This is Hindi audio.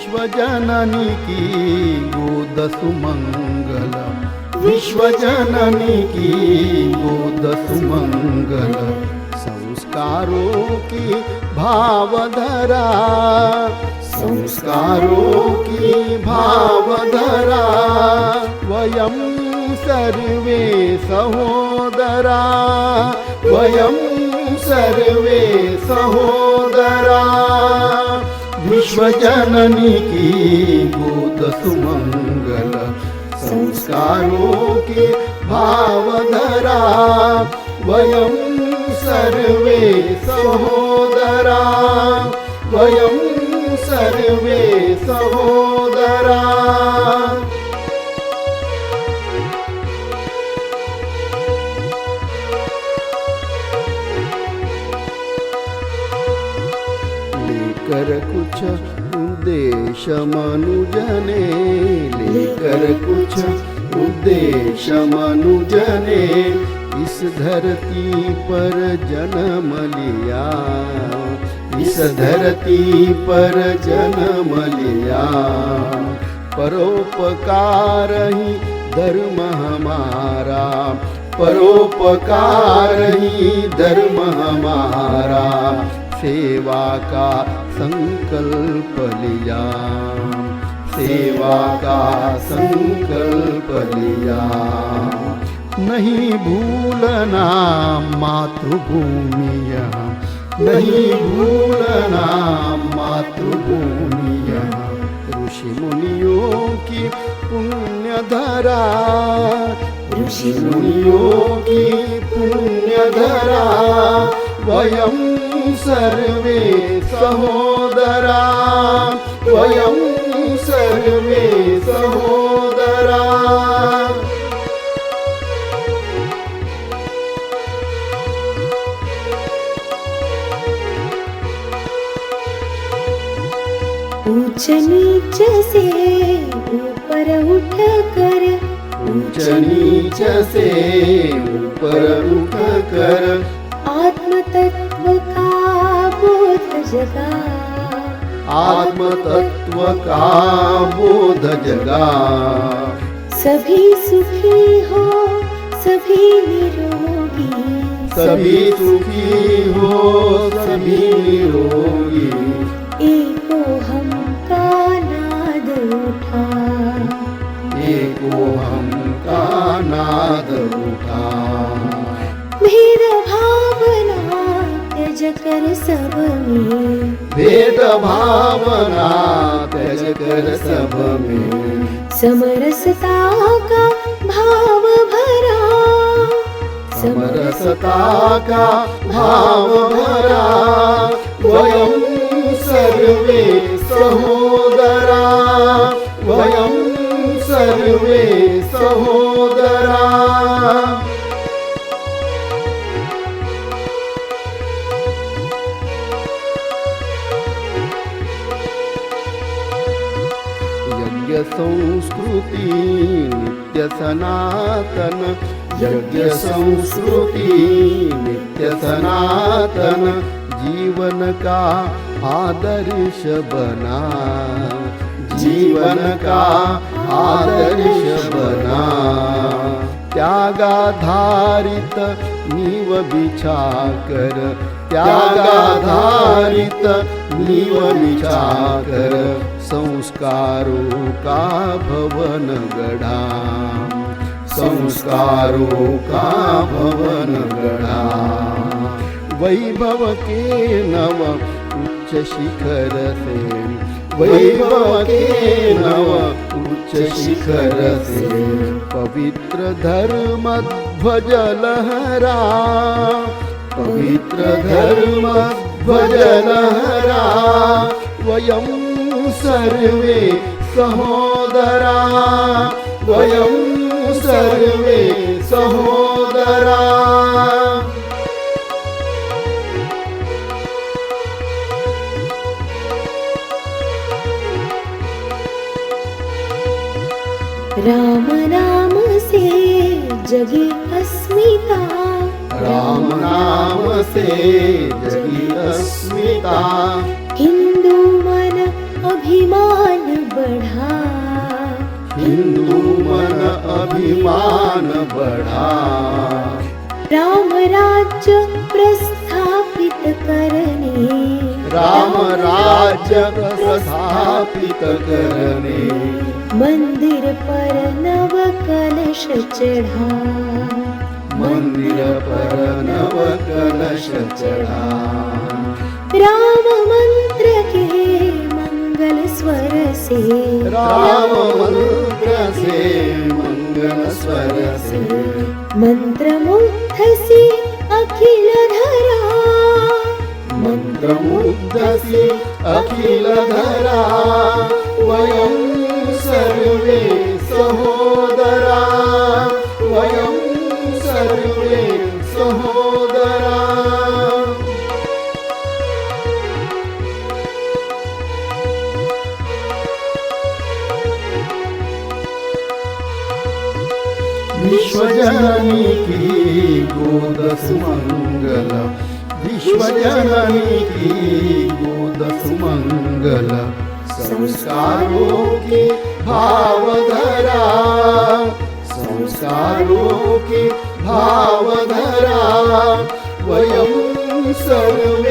विश्वजननी की गोद सुमंगल, विश्वजननी की गोद सुमंगल। संस्कारों की भावधरा, संस्कारों की भावधरा। वयं सर्वे सहोदरा, वयं सर्वे सहोदरा। विश्वजननी की गोद सुमंगल, संस्कारों की भावधरा। वयं सर्वे सहोदरा, वयं सर्वे सहोदरा। लेकर कुछ उद्देश्य मनुजने, लेकर कुछ उद्देश्य मनुजने। इस धरती पर जन्म लिया, इस धरती पर जन्म लिया। परोपकार ही धर्म हमारा, परोपकार ही धर्म हमारा। सेवा का संकल्प लिया, सेवा का संकल्प लिया। नहीं भूलना मातृभूमि यहाँ, नहीं भूलना मातृभूमि यहाँ। ऋषि मुनियों की पुण्यधरा, ऋषि मुनियों की पुण्यधरा। वयं सर्वे सहोदरा, वयं सर्वे सहोदरा। ऊंच नीच से ऊपर उठ कर, ऊंच नीच से ऊपर उठ कर। आत्म तत्व का बोध जगा, आत्म तत्व का बोध जगा। सभी सुखी हो सभी निरोगी, सभी सुखी हो सभी निरोगी। एको हम का नाद उठा, एको हम का नाद उठा। भेद भावना त्यज कर सब में, भेद भावना त्यज कर सब में। समरसता का भाव भरा, समरसता का भाव भरा। वयं सर्वे सहोदरा, वयं सर्वे सहोदरा। यज्ञ संस्कृति नित्य सनातन, यज्ञ संस्कृति नित्य सनातन। जीवन का आदर्श बना, जीवन का आदर्श बना। त्यागाधारित नीव बिछा कर, त्यागाधारित नीव बिछा कर। संस्कारों का भवन गढ़ा, संस्कारों का भवन गढ़ा। वैभव के नव उच्च शिखर से, वैभव के नव उच्च शिखर से। पवित्र धर्म ध्वज लहरा, पवित्र धर्म ध्वज लहरा। वयं सर्वे सहोदरा, वयं सर्वे सहोदरा। राम नाम से जगी अस्मिता, राम नाम से जगी अस्मिता। हिंदू मन अभिमान अभिमान बढ़ा राम राज्य प्रस्थापित करणे राम राज्य प्रस्थापित करणे मंदिर पर नव कलश चढ़ा मंदिर पर नव कलश चढ़ा राम मंत्र के मंगल स्वर से राम मंत्र से मंगल स्वर से मंत्र मुग्ध से अखिल धरा मंत्र मुग्ध से अखिल धरा वयं सर्वे सहोदरा वयं सर्वे सहोदरा विश्वजननी की गोद सुमंगल विश्वजननी की गोद सुमंगल संस्कारों की भावधरा संस्कारों की भावधरा वयं सर्वे